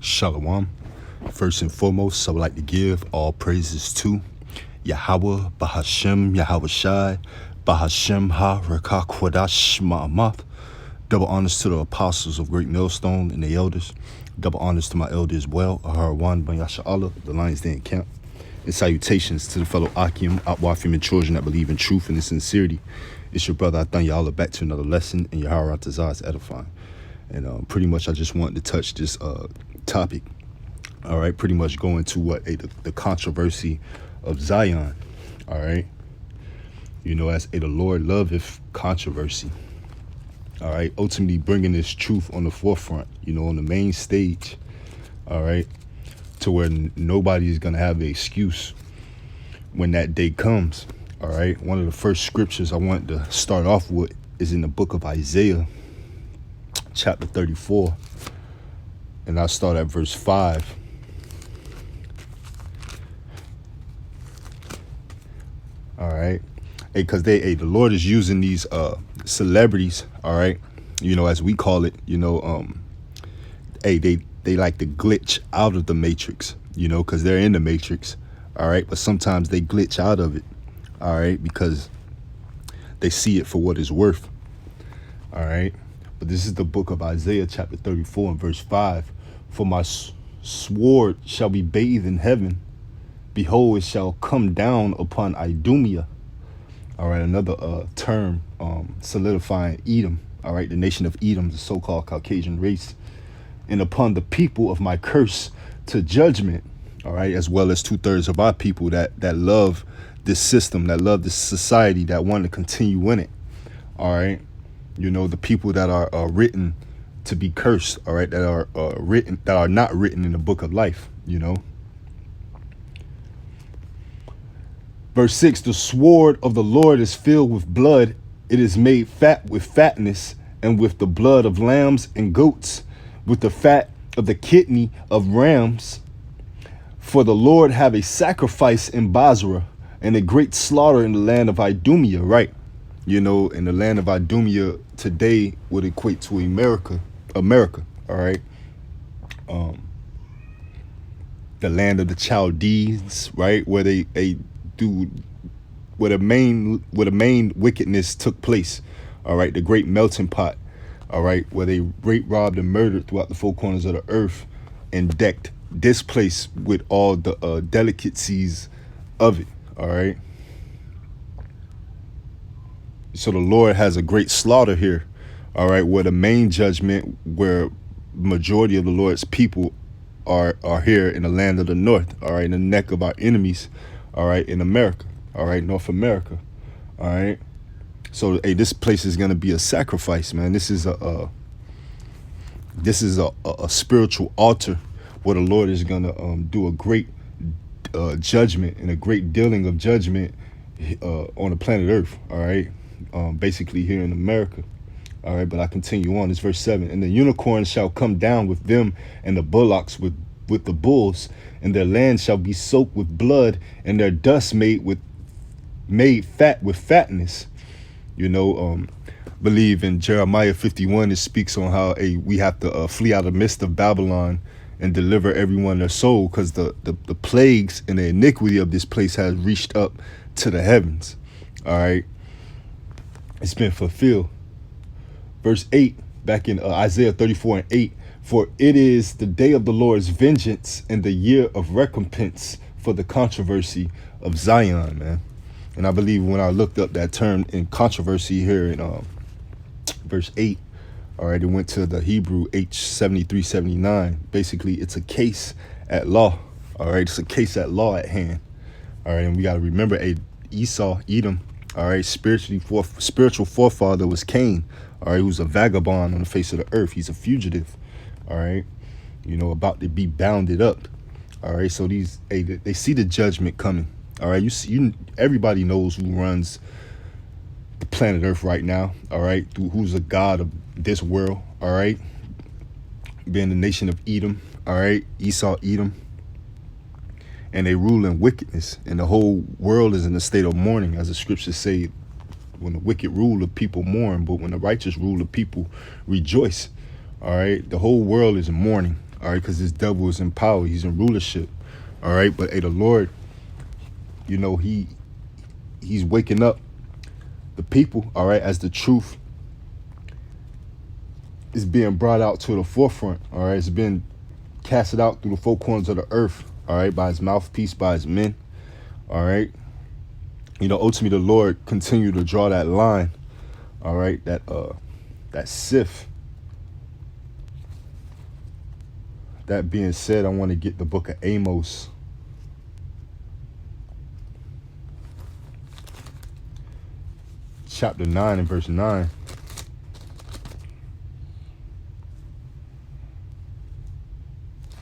Shalom. First and foremost, I would like to give all praises to Yahweh, Bahashem, Yahweh Shai, Bahashem Ha Rekah Kwadash Ma'amath. Double honors to the apostles of Great Millstone and the elders. Double honors to my elder as well, Aharawan Banyasha Allah, the Lions Den Camp. And salutations to the fellow Akim, Outwafim, and children that believe in truth and in sincerity. It's your brother Athan Allah back to another lesson in Yahweh Tazah is edifying. And pretty much I just wanted to touch this topic. All right, pretty much going to the controversy of Zion. All right, you know, as the Lord loveth controversy. All right, ultimately bringing this truth on the forefront, you know, on the main stage. All right, to where nobody is gonna have an excuse when that day comes. All right, one of the first scriptures I want to start off with is in the book of Isaiah, chapter 34, and I'll start at verse 5. All right, because the Lord is using these celebrities, all right, you know, as we call it, you know, they like to glitch out of the matrix, you know, because they're in the matrix, all right, but sometimes they glitch out of it, all right, because they see it for what it's worth, all right. But this is the book of Isaiah, chapter 34 and verse 5. For my sword shall be bathed in heaven. Behold, it shall come down upon Idumea. All right, another term solidifying Edom. All right, the nation of Edom, the so-called Caucasian race. And upon the people of my curse to judgment. All right, as well as 2/3 of our people that love this system, that love this society, that want to continue in it. All right. You know, the people that are written to be cursed, all right, that are not written in the book of life, you know. Verse 6, the sword of the Lord is filled with blood. It is made fat with fatness, and with the blood of lambs and goats, with the fat of the kidney of rams. For the Lord have a sacrifice in Basra, and a great slaughter in the land of Idumea, right? You know, in the land of Idumea today would equate to America, all right? The land of the Chaldees, right? Where where the main wickedness took place, all right? The great melting pot, all right? Where they raped, robbed, and murdered throughout the four corners of the earth and decked this place with all the delicacies of it, all right? So the Lord has a great slaughter here, all right, where the main judgment, where majority of the Lord's people are here in the land of the north, all right, in the neck of our enemies, all right, in America, all right, North America, all right. So, this place is going to be a sacrifice, man. This is a spiritual altar where the Lord is going to do a great judgment and a great dealing of judgment on the planet Earth, all right. Basically here in America. All right, but I continue on. It's verse 7. And the unicorn shall come down with them, and the bullocks with the bulls, and their land shall be soaked with blood, and their dust made fat with fatness. You know, believe in Jeremiah 51, it speaks on how we have to flee out of the midst of Babylon and deliver everyone their soul, because the plagues and the iniquity of this place has reached up to the heavens. All right. It's been fulfilled. Verse 8, back in Isaiah 34 and 8, for it is the day of the Lord's vengeance and the year of recompense for the controversy of Zion, man. And I believe when I looked up that term in controversy here in verse 8, all right, it went to the Hebrew H7379. Basically, it's a case at law. All right, it's a case at law at hand. All right, and we got to remember Esau, Edom, all right, spiritual forefather was Cain, all right, who's a vagabond on the face of the earth. He's a fugitive, all right, you know, about to be bounded up, all right. So they see the judgment coming, all right. Everybody knows who runs the planet Earth right now, all right, who's the god of this world, all right, being the nation of Edom, all right, Esau, Edom. And they rule in wickedness, and the whole world is in a state of mourning, as the scriptures say. When the wicked rule, the people mourn, but when the righteous rule, the people rejoice. All right, the whole world is in mourning. all right, because this devil is in power, he's in rulership, all right. But hey, the Lord, you know, he's waking up the people, all right, as the truth is being brought out to the forefront, all right. It's been casted out through the four corners of the earth, all right, by his mouthpiece, by his men, all right. You know, ultimately the Lord continue to draw that line, all right, that sift. That being said, I want to get the book of Amos. Chapter 9 and verse 9.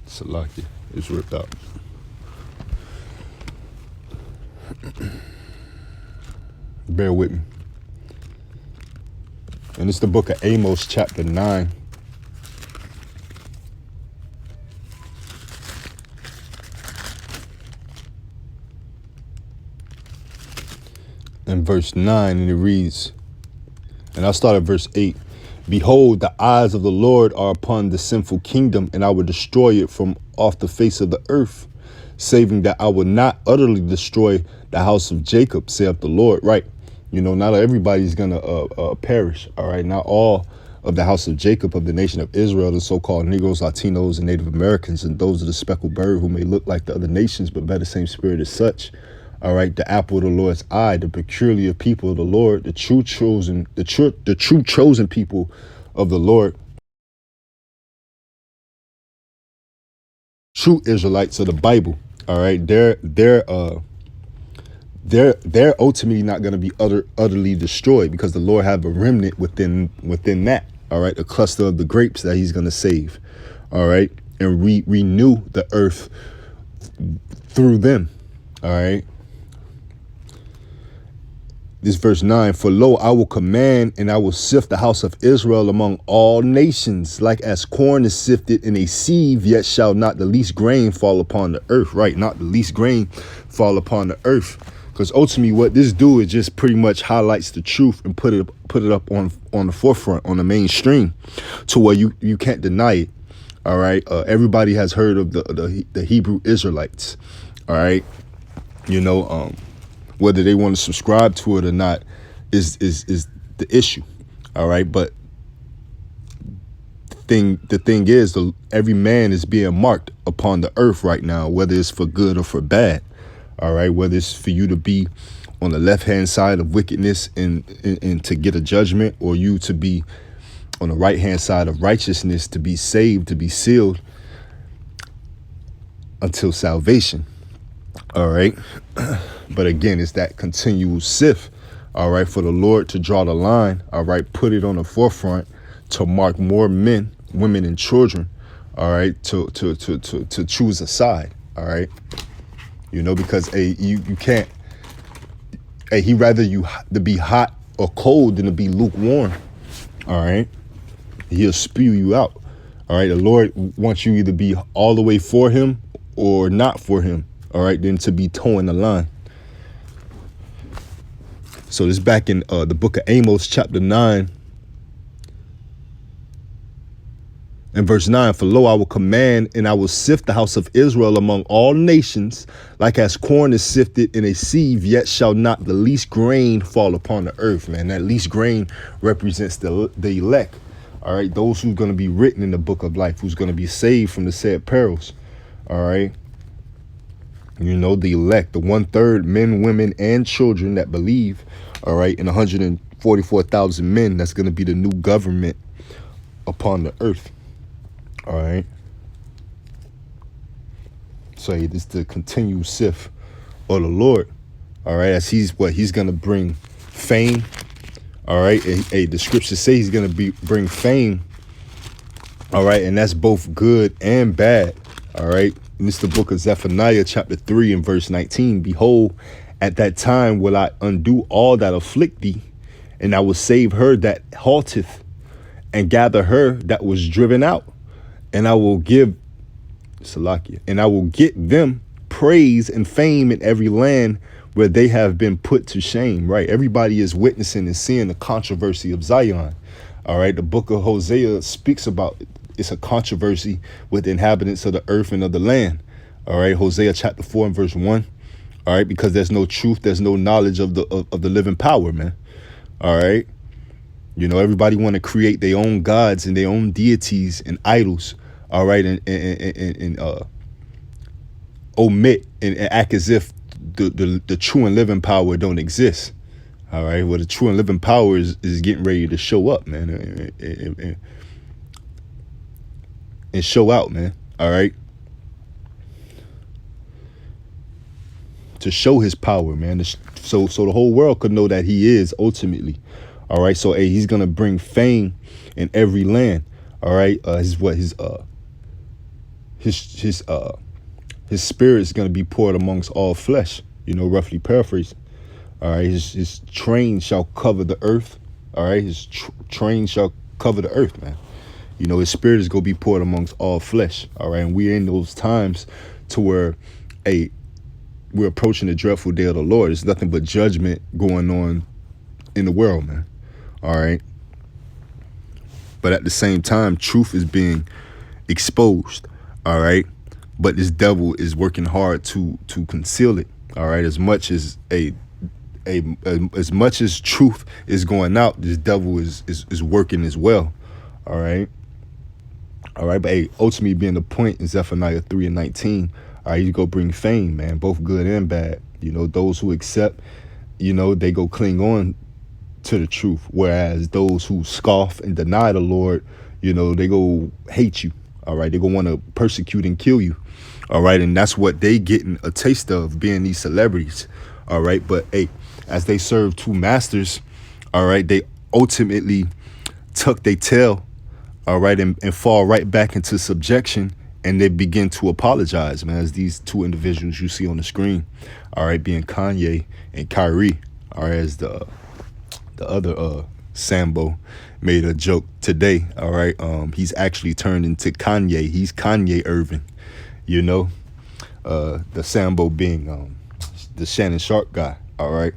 Salakia. It's ripped out. Bear with me. And it's the book of Amos, chapter 9. And verse 9, and it reads, and I'll start at verse 8. Behold, the eyes of the Lord are upon the sinful kingdom, and I will destroy it from off the face of the earth, saving that I will not utterly destroy the house of Jacob, saith the Lord. Right. You know, not everybody's going to perish. All right. Not all of the house of Jacob, of the nation of Israel, the so-called Negroes, Latinos, and Native Americans, and those of the speckled bird who may look like the other nations, but bear the same spirit as such. All right, the apple of the Lord's eye, the peculiar people of the Lord, the true chosen people of the Lord, true Israelites of the Bible. All right, they're ultimately not going to be utterly destroyed, because the Lord have a remnant within that. All right, a cluster of the grapes that he's going to save. All right, and renew the earth through them. All right. This verse 9, for lo, I will command, and I will sift the house of Israel among all nations, like as corn is sifted in a sieve, yet shall not the least grain fall upon the earth. Right, not the least grain fall upon the earth. Because ultimately what this do is just pretty much highlights the truth and put it up on the forefront, on the mainstream, to where you can't deny it. All right, everybody has heard of the Hebrew Israelites. All right, you know, whether they want to subscribe to it or not is the issue. All right. But the thing is, every man is being marked upon the earth right now, whether it's for good or for bad. All right. Whether it's for you to be on the left hand side of wickedness and to get a judgment, or you to be on the right hand side of righteousness, to be saved, to be sealed until salvation. All right. But again, it's that continual sift, all right, for the Lord to draw the line, all right, put it on the forefront to mark more men, women, and children, all right, to choose a side, all right, you know, because you can't, he'd rather you to be hot or cold than to be lukewarm, all right. He'll spew you out, all right. The Lord wants you either be all the way for him or not for him, all right, than to be towing the line. So this back in the book of Amos, chapter 9 and verse 9, for lo, I will command, and I will sift the house of Israel among all nations, like as corn is sifted in a sieve, yet shall not the least grain fall upon the earth. Man, that least grain represents the elect. All right, those who's going to be written in the book of life, who's going to be saved from the said perils. All right. You know, the elect, the 1/3 men, women, and children that believe, all right, and 144,000 men, that's going to be the new government upon the earth. All right. So this is the continued sift of the Lord. All right. As he's going to bring fame. All right. The scriptures say he's going to bring fame. All right. And that's both good and bad. All right. And it's the book of Zephaniah, chapter 3 and verse 19. Behold, at that time will I undo all that afflict thee, and I will save her that halteth, and gather her that was driven out. And I will give Salakia, and I will get them praise and fame in every land where they have been put to shame. Right. Everybody is witnessing and seeing the controversy of Zion. All right. The book of Hosea speaks about it's a controversy with the inhabitants of the earth and of the land. All right, Hosea chapter 4 and verse 1. All right, because there's no truth, there's no knowledge of the living power, man. All right. You know, everybody want to create their own gods and their own deities and idols. All right, and omit and act as if the true and living power don't exist. All right, well, the true and living power is getting ready to show up, man, and show out, man. All right, to show his power, man. So the whole world could know that he is ultimately. All right, so hey, he's gonna bring fame in every land. All right, his spirit is gonna be poured amongst all flesh. You know, roughly paraphrasing. All right, his train shall cover the earth. All right, his train shall cover the earth, man. You know, his spirit is gonna be poured amongst all flesh. All right, and we're in those times to where, hey, we're approaching the dreadful day of the Lord. There's nothing but judgment going on in the world, man. All right. But at the same time, truth is being exposed. All right. But this devil is working hard to conceal it. All right. As much as as much as truth is going out, this devil is working as well. All right. All right. But hey, ultimately being the point in Zephaniah 3 and 19. All right, you go bring fame, man, both good and bad. You know, those who accept, you know, they go cling on to the truth. Whereas those who scoff and deny the Lord, you know, they go hate you. All right, they go want to persecute and kill you. All right, and that's what they getting a taste of, being these celebrities. All right, but hey, as they serve two masters, all right, they ultimately tuck their tail, all right, and fall right back into subjection. And they begin to apologize, man, as these two individuals you see on the screen, all right, being Kanye and Kyrie, all right, as the other Sambo made a joke today, all right, he's actually turned into Kanye. He's Kanye Irving, you know, the Sambo being the Shannon Sharp guy, all right.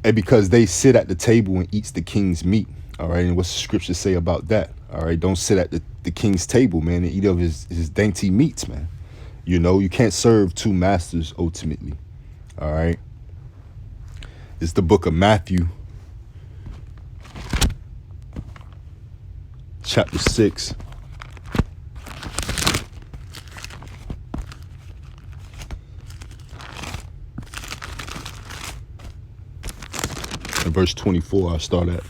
And because they sit at the table and eats the king's meat, all right, and what's the scripture say about that? All right, don't sit at the king's table, man, and eat of his dainty meats, man. You know, you can't serve two masters ultimately. All right. It's the book of Matthew, chapter 6. And verse 24, I'll start at.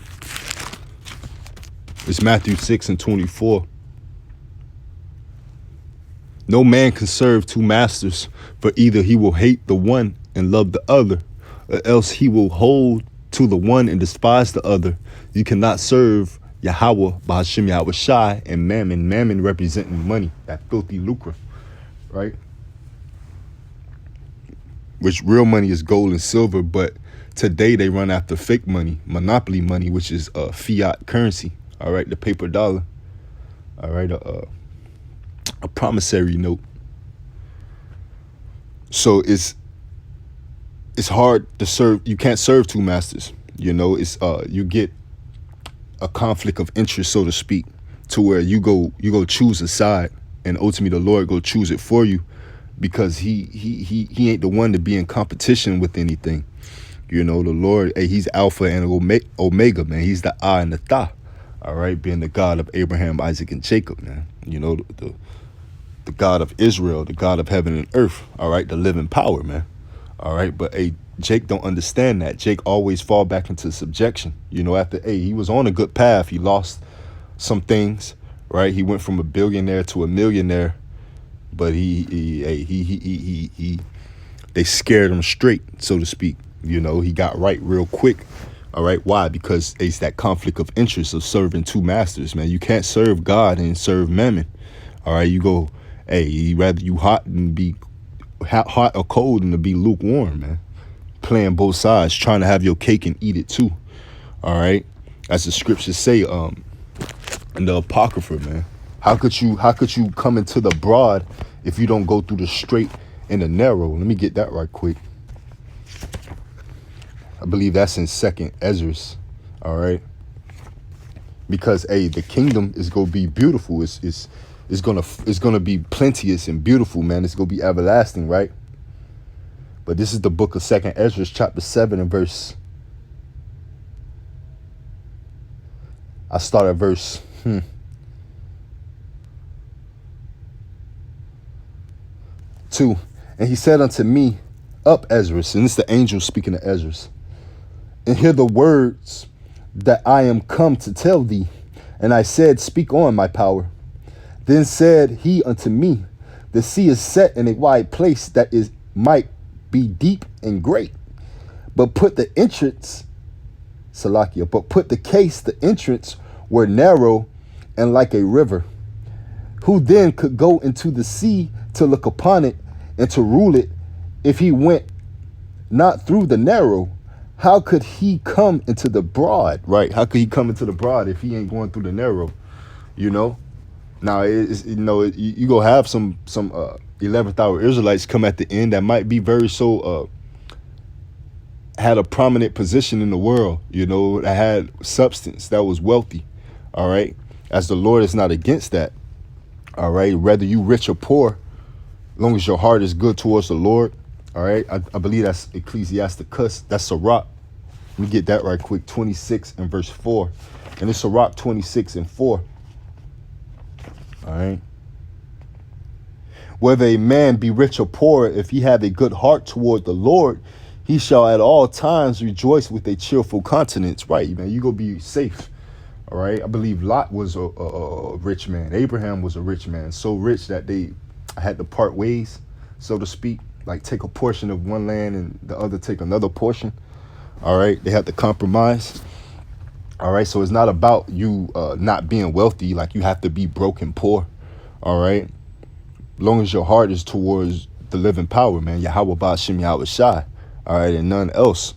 It's Matthew 6 and 24. No man can serve two masters, for either he will hate the one and love the other, or else he will hold to the one and despise the other. You cannot serve Yahweh, Bahashim Yahweh Shai, and Mammon. Mammon representing money, that filthy lucre, right? Which real money is gold and silver, but today they run after fake money, monopoly money, which is fiat currency. All right, the paper dollar. All right, a promissory note. So it's hard to serve. You can't serve two masters. You know, it's you get a conflict of interest, so to speak, to where you go choose a side, and ultimately the Lord go choose it for you, because he ain't the one to be in competition with anything. You know, the Lord, hey, he's Alpha and Omega, man. He's the I and the Tha. All right, being the God of Abraham, Isaac, and Jacob, man. You know, the God of Israel, the God of heaven and earth. All right, the living power, man. All right, but hey, Jake don't understand that. Jake always fall back into subjection. You know, after he was on a good path. He lost some things, right? He went from a billionaire to a millionaire, but they scared him straight, so to speak. You know, he got right real quick. All right. Why? Because it's that conflict of interest of serving two masters, man. You can't serve God and serve Mammon. All right. You go, hey, rather you hot than be hot or cold than to be lukewarm, man. Playing both sides, trying to have your cake and eat it too. All right. As the scriptures say, in the Apocrypha, man. How could you come into the broad if you don't go through the straight and the narrow? Let me get that right quick. I believe that's in 2nd Ezra. All right. because hey, the kingdom is gonna be beautiful. It's gonna be plenteous and beautiful, man. It's gonna be everlasting, right? But this is the book of Second Ezra, chapter 7 and verse. I start at verse 2. And he said unto me, Up, Ezra, and it's the angel speaking to Ezra, and hear the words that I am come to tell thee. And I said, Speak on, my power. Then said he unto me, The sea is set in a wide place that is might be deep and great. But put the entrance, Salakia, but put the case, the entrance were narrow and like a river. Who then could go into the sea to look upon it and to rule it if he went not through the narrow? How could he come into the broad? Right? How could he come into the broad if he ain't going through the narrow? You know. Now you go have some 11th hour Israelites come at the end that might be very had a prominent position in the world. You know, that had substance, that was wealthy. All right, as the Lord is not against that. All right, whether you rich or poor, as long as your heart is good towards the Lord. All right, I believe that's Ecclesiasticus. That's Sirach. Let me get that right quick. 26 and verse 4. And it's Sirach 26 and 4. All right. Whether a man be rich or poor, if he have a good heart toward the Lord, he shall at all times rejoice with a cheerful countenance. Right, man, you gonna be safe. All right. I believe Lot was a rich man. Abraham was a rich man, so rich that they had to part ways, so to speak. Like take a portion of one land and the other take another portion. All right. They had to compromise. All right. So it's not about you not being wealthy. Like you have to be broke and poor. All right. As long as your heart is towards the living power, man. Yahweh Ba'ashem Yahweh Shai. All right. And none else.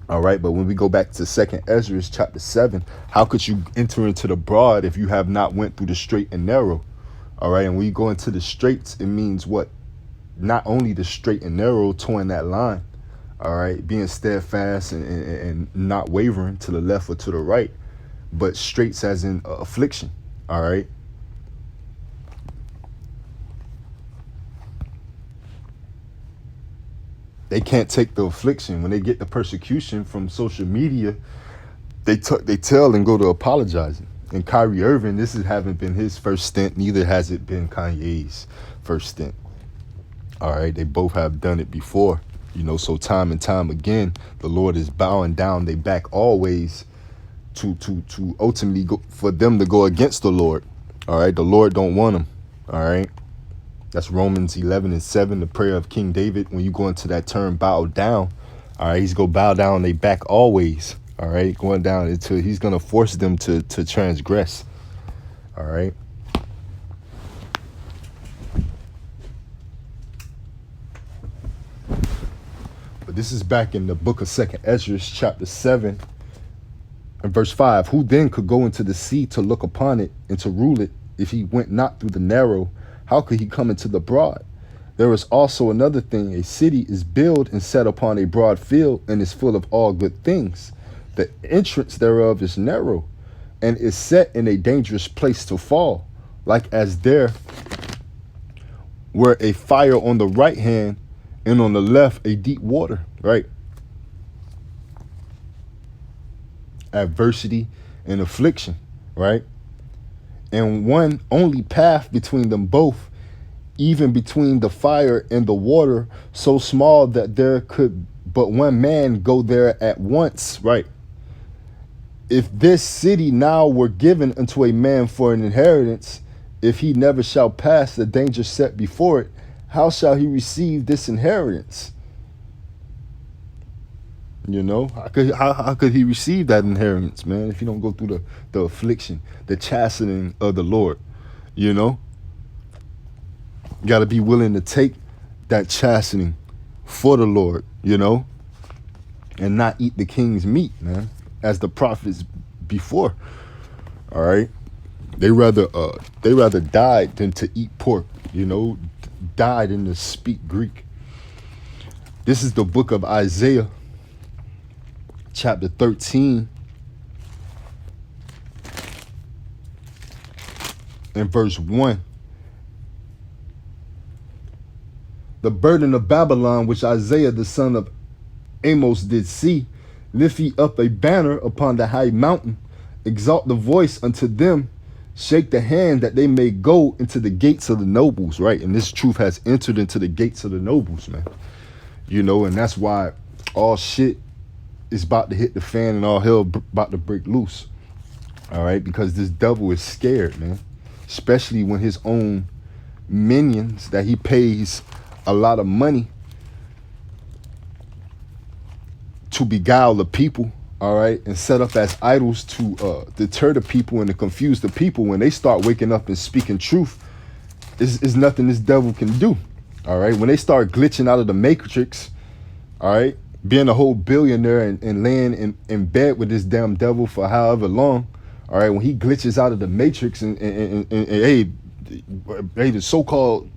All right. But when we go back to 2nd Ezra chapter 7, how could you enter into the broad if you have not went through the straight and narrow? All right. And when you go into the straights, it means what? Not only the straight and narrow, towing that line. All right. Being steadfast and not wavering to the left or to the right, but straights as in affliction. All right. They can't take the affliction. When they get the persecution from social media, they tell and go to apologizing. And Kyrie Irving, haven't been his first stint. Neither has it been Kanye's first stint. All right. They both have done it before. You know, so time and time again, the Lord is bowing down their back always to ultimately go, for them to go against the Lord. All right. The Lord don't want them. All right. That's Romans 11 and 7, the prayer of King David. When you go into that term, bow down. All right. He's going to bow down their back always. All right. Going down until he's going to force them to transgress. All right. But this is back in the book of 2nd Ezra, chapter 7 and verse 5. Who then could go into the sea to look upon it and to rule it if he went not through the narrow? How could he come into the broad? There is also another thing. A city is built and set upon a broad field and is full of all good things. The entrance thereof is narrow and is set in a dangerous place to fall, like as there were a fire on the right hand and on the left a deep water. Right. Adversity and affliction. Right. And one only path between them both, even between the fire and the water, so small that there could but one man go there at once. Right. If this city now were given unto a man for an inheritance, if he never shall pass the danger set before it, how shall he receive this inheritance? You know, how could he receive that inheritance, man, if you don't go through the affliction, the chastening of the Lord? You know, you got to be willing to take that chastening for the Lord, you know, and not eat the king's meat, man, as the prophets before. All right. They rather died than to eat pork, you know, died and to speak Greek. This is the book of Isaiah, chapter 13 in verse 1. The burden of Babylon, which Isaiah the son of Amos did see, lift ye up a banner upon the high mountain, exalt the voice unto them, shake the hand that they may go into the gates of the nobles, right? And this truth has entered into the gates of the nobles, man. You know, and that's why all shit is about to hit the fan and all hell about to break loose. All right, because this devil is scared, man. Especially when his own minions that he pays a lot of money to beguile the people, all right, and set up as idols to deter the people and to confuse the people. When they start waking up and speaking truth, is nothing this devil can do, all right? When they start glitching out of the matrix, all right, being a whole billionaire and laying in bed with this damn devil for however long, all right, when he glitches out of the matrix and hey, the so-called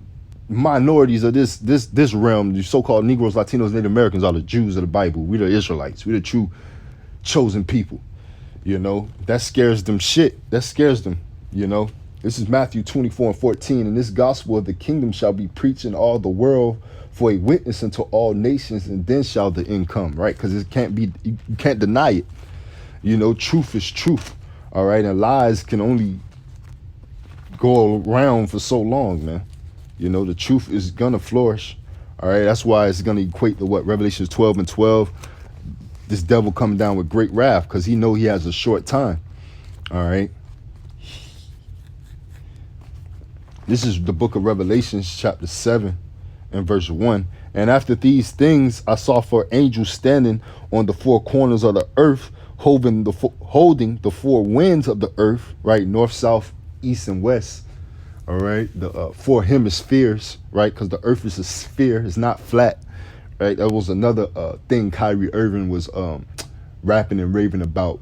minorities of this realm, the so-called Negroes, Latinos, Native Americans are the Jews of the Bible. We the Israelites. We the true chosen people. You know, that scares them shit. That scares them, you know. This is Matthew 24:14. And this gospel of the kingdom shall be preached in all the world for a witness unto all nations, and then shall the end come, right? Because it can't be, you can't deny it. You know, truth is truth, all right? And lies can only go around for so long, man. You know, the truth is gonna flourish. All right, that's why it's gonna equate to what Revelations 12:12. This devil coming down with great wrath because he know he has a short time. All right. This is the book of Revelations, chapter 7 and verse 1. And after these things, I saw four angels standing on the four corners of the earth, holding the four winds of the earth, right, north, south, east, and west. All right, the four hemispheres, right? Because the earth is a sphere, it's not flat, right? That was another thing Kyrie Irving was rapping and raving about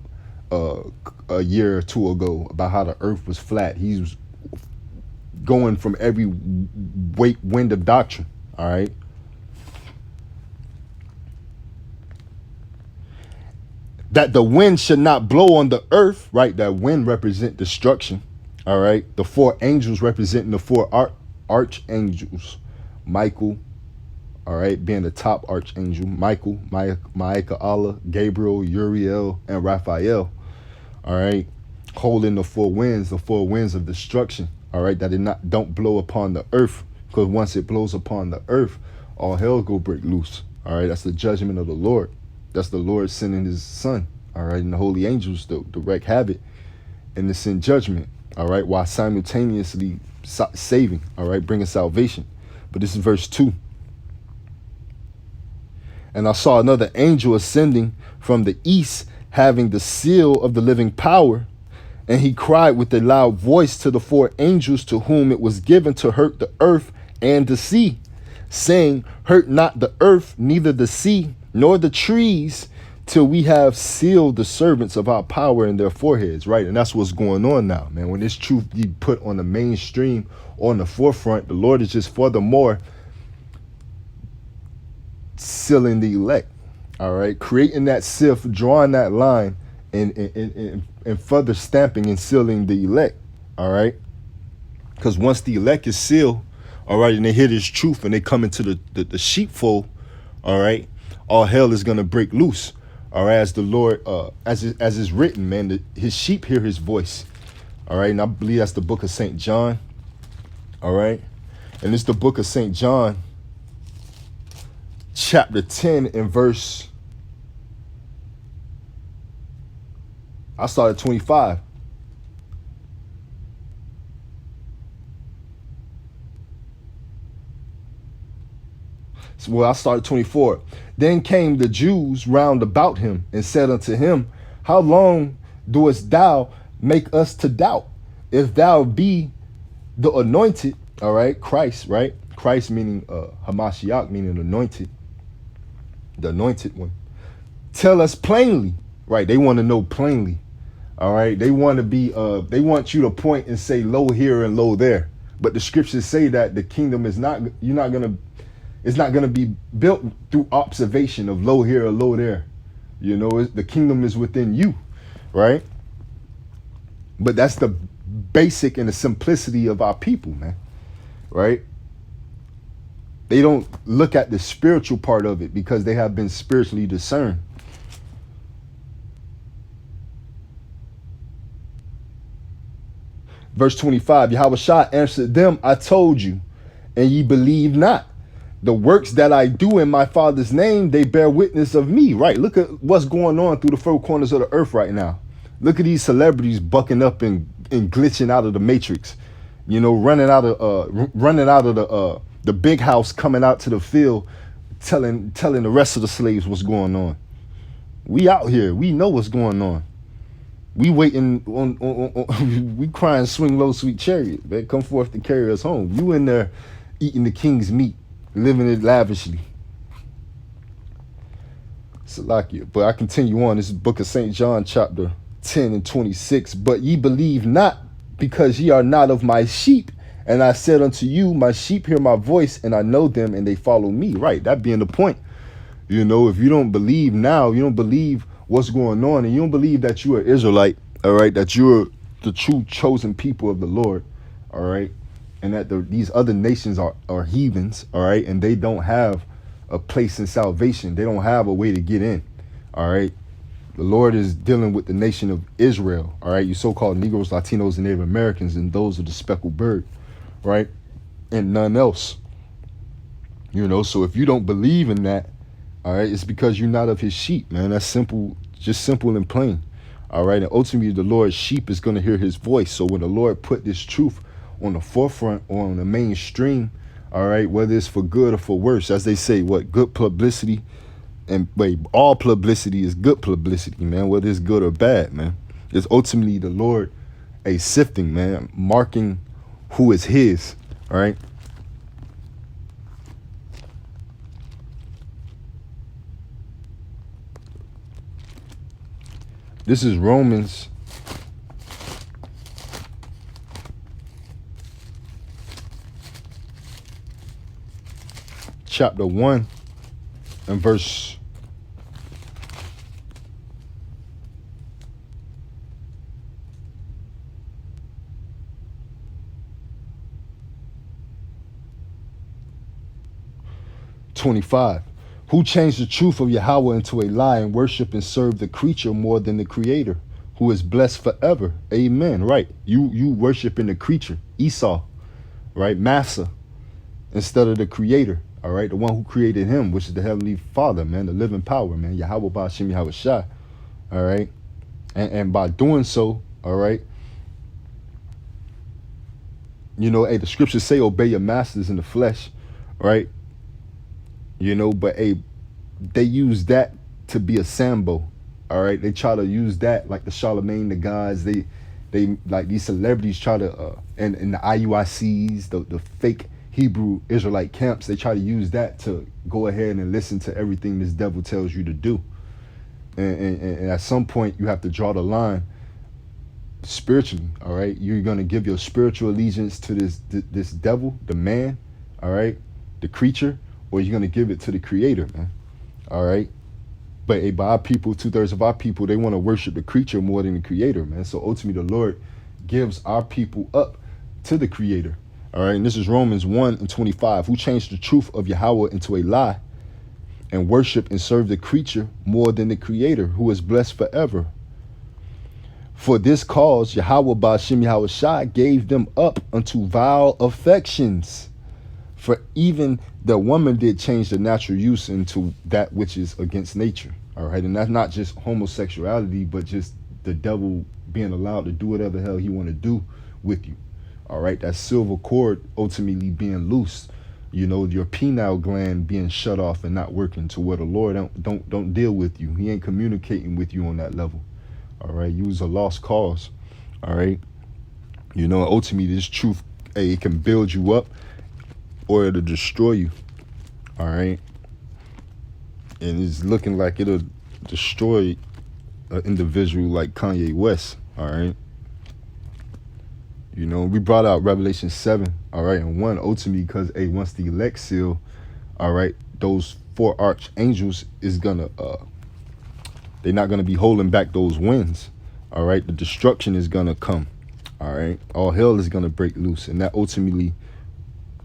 a year or two ago, about how the earth was flat. He was going from every wind of doctrine, all right? That the wind should not blow on the earth, right? That wind represent destruction. All right, the four angels representing the four archangels. Michael, all right, being the top archangel. Michael, Micah, Allah, Gabriel, Uriel, and Raphael. All right, holding the four winds of destruction. All right, that don't blow upon the earth, because once it blows upon the earth, all hell go break loose. All right, that's the judgment of the Lord. That's the Lord sending his son. All right, and the holy angels to wreak havoc and to send judgment. All right, while simultaneously saving, all right, bringing salvation. But this is verse 2. And I saw another angel ascending from the east, having the seal of the living power. And he cried with a loud voice to the four angels to whom it was given to hurt the earth and the sea, saying, hurt not the earth, neither the sea, nor the trees, till we have sealed the servants of our power in their foreheads, right? And that's what's going on now, man. When this truth be put on the mainstream, on the forefront, the Lord is just furthermore sealing the elect, all right? Creating that seal, drawing that line, and further stamping and sealing the elect, all right? Because once the elect is sealed, all right, and they hear this truth and they come into the sheepfold, all right, all hell is going to break loose. All right, as the Lord, as is written, man, his sheep hear his voice. All right, and I believe that's the book of St. John. All right, and it's the book of St. John, chapter 10 and verse, I started 25. Well, I started 24. Then came the Jews round about him and said unto him, how long doest thou make us to doubt? If thou be the anointed, all right, Christ, right? Christ meaning Hamashiach, meaning anointed, the anointed one. Tell us plainly, right? They want to know plainly, all right? They want to be, they want you to point and say low here and low there. But the scriptures say that the kingdom is not, it's not going to be built through observation of low here or low there. You know, the kingdom is within you, right? But that's the basic and the simplicity of our people, man. Right? They don't look at the spiritual part of it because they have been spiritually discerned. Verse 25, Yahushua answered them, I told you, and ye believe not. The works that I do in my Father's name, they bear witness of me. Right? Look at what's going on through the four corners of the earth right now. Look at these celebrities bucking up and glitching out of the matrix. You know, running out of the big house, coming out to the field, telling the rest of the slaves what's going on. We out here. We know what's going on. We waiting on we crying, swing low, sweet chariot, man. Come forth to carry us home. You in there eating the king's meat, living it lavishly. Salakia. But I continue on. This is book of St. John, chapter 10 and 26. But ye believe not, because ye are not of my sheep. And I said unto you, my sheep hear my voice, and I know them, and they follow me. Right, that being the point. You know, if you don't believe now, you don't believe what's going on, and you don't believe that you are Israelite, all right, that you're the true chosen people of the Lord, all right, and that these other nations are heathens, all right, and they don't have a place in salvation. They don't have a way to get in, all right. The Lord is dealing with the nation of Israel, all right, you so-called Negroes, Latinos, and Native Americans, and those of the speckled bird, right, and none else. You know, so if you don't believe in that, all right, it's because you're not of his sheep, man. That's simple, just simple and plain. All right, and ultimately the Lord's sheep is going to hear his voice. So when the Lord put this truth on the forefront or on the mainstream, all right, whether it's for good or for worse, as they say, what, good publicity, and wait, all publicity is good publicity, man, whether it's good or bad, man. It's ultimately the Lord a sifting, man, marking who is his, all right. This is Romans chapter 1 and verse 25. Who changed the truth of Yahweh into a lie and worship and serve the creature more than the creator, who is blessed forever. Amen. Right. You worshiping the creature, Esau, right? Massa, instead of the creator. All right. The one who created him, which is the heavenly father, man, the living power, man. Yahweh Ba'ashem Yahweh Shai. All right. And by doing so, all right, you know, hey, the scriptures say obey your masters in the flesh, right? You know, but they use that to be a sambo. All right, they try to use that like the Charlemagne, the guys. They like these celebrities try to and the IUICs, the fake Hebrew Israelite camps. They try to use that to go ahead and listen to everything this devil tells you to do. And at some point you have to draw the line spiritually. All right, you're gonna give your spiritual allegiance to this devil, the man. All right, the creature. Or you're going to give it to the creator, man. All right. But by our people, 2/3 of our people, they want to worship the creature more than the creator, man. So ultimately, the Lord gives our people up to the creator. All right. And this is Romans 1 and 25. Who changed the truth of Yahweh into a lie and worship and serve the creature more than the creator, who is blessed forever. For this cause, Yahweh Ba'ashem Yahweh Shai gave them up unto vile affections. For even the woman did change the natural use into that which is against nature. All right. And that's not just homosexuality, but just the devil being allowed to do whatever the hell he want to do with you. All right. That silver cord ultimately being loose, you know, your pineal gland being shut off and not working, to where the Lord don't deal with you. He ain't communicating with you on that level. All right. You was a lost cause. All right. You know, ultimately this truth, hey, it can build you up or it'll destroy you. All right. And it's looking like it'll destroy an individual like Kanye West. All right. You know, we brought out Revelation 7. All right. And 1 ultimately because, hey, once the elect seal, all right, those 4 archangels is gonna they're not gonna be holding back those winds. All right. The destruction is gonna come. All right, all hell is gonna break loose, and that ultimately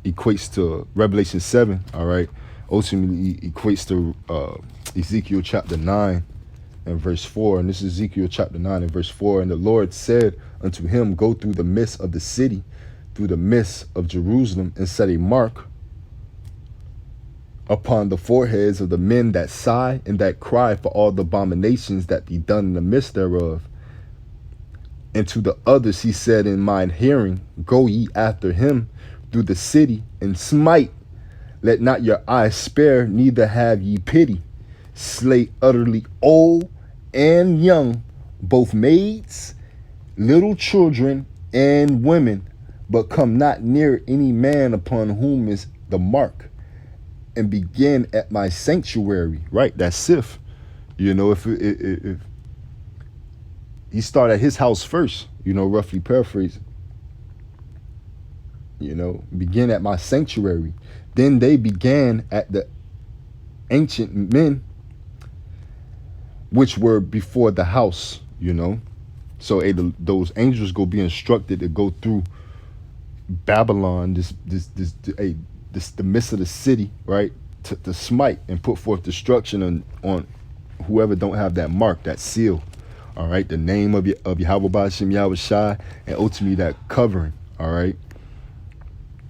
equates to Revelation 7. All right, ultimately equates to Ezekiel chapter 9 and verse 4. And this is Ezekiel chapter 9 and verse 4. And the Lord said unto him, go through the midst of the city, through the midst of Jerusalem, and set a mark upon the foreheads of the men that sigh and that cry for all the abominations that be done in the midst thereof. And to the others he said in mine hearing, go ye after him through the city and smite. Let not your eyes spare, neither have ye pity. Slay utterly old and young, both maids, little children, and women, but come not near any man upon whom is the mark, and begin at my sanctuary. Right, that's Sif. You know, if he started at his house first, you know, roughly paraphrasing. You know, begin at my sanctuary. Then they began at the ancient men which were before the house, you know. So those angels go be instructed to go through Babylon, this the midst of the city, right, to smite and put forth destruction on whoever don't have that mark, that seal. All right, the name of Yahweh Ba'ashem Yahweh Shai, and ultimately that covering. All right,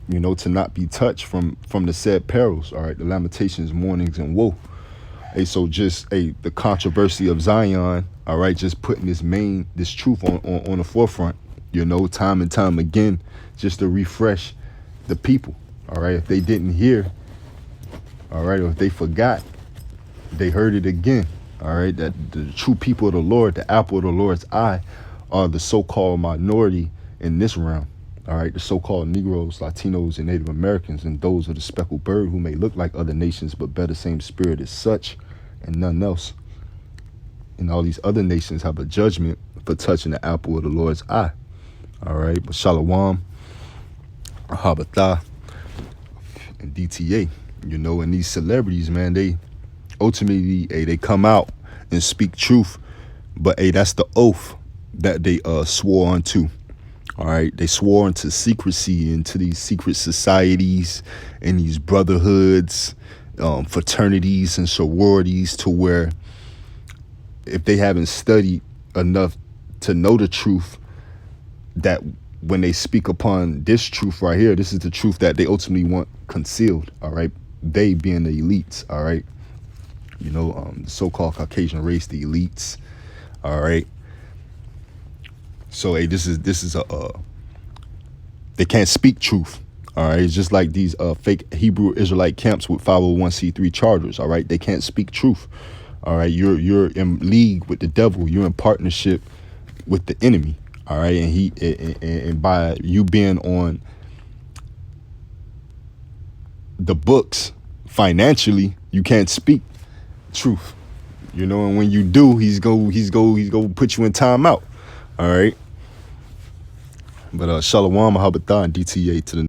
you know, to not be touched from the said perils. All right, the lamentations, mournings, and woe. Hey, so just the controversy of Zion. All right, just putting this truth on the forefront. You know, time and time again, just to refresh the people. All right, if they didn't hear, all right, or if they forgot, they heard it again. All right, that the true people of the Lord, the apple of the Lord's eye, are the so-called minority in this realm. All right, the so-called Negroes, Latinos, and Native Americans, and those of the speckled bird who may look like other nations but bear the same spirit as such and none else. And all these other nations have a judgment for touching the apple of the Lord's eye. All right, but Shalom, Ahabatah, and DTA, you know, and these celebrities, man, they ultimately, they come out and speak truth, but that's the oath that they swore unto. All right, they swore into secrecy, into these secret societies and these brotherhoods, fraternities and sororities, to where if they haven't studied enough to know the truth, that when they speak upon this truth right here, this is the truth that they ultimately want concealed. All right, they being the elites. All right, you know, the so-called Caucasian race, the elites. All right. So, hey, this is they can't speak truth. All right, it's just like these fake Hebrew Israelite camps with 501c3 charters. All right, they can't speak truth. All right, you're in league with the devil. You're in partnership with the enemy. All right, and by you being on the books financially, you can't speak truth. You know, and when you do, he's go put you in timeout. All right. But Shalom, Mahabatha, and DTA to the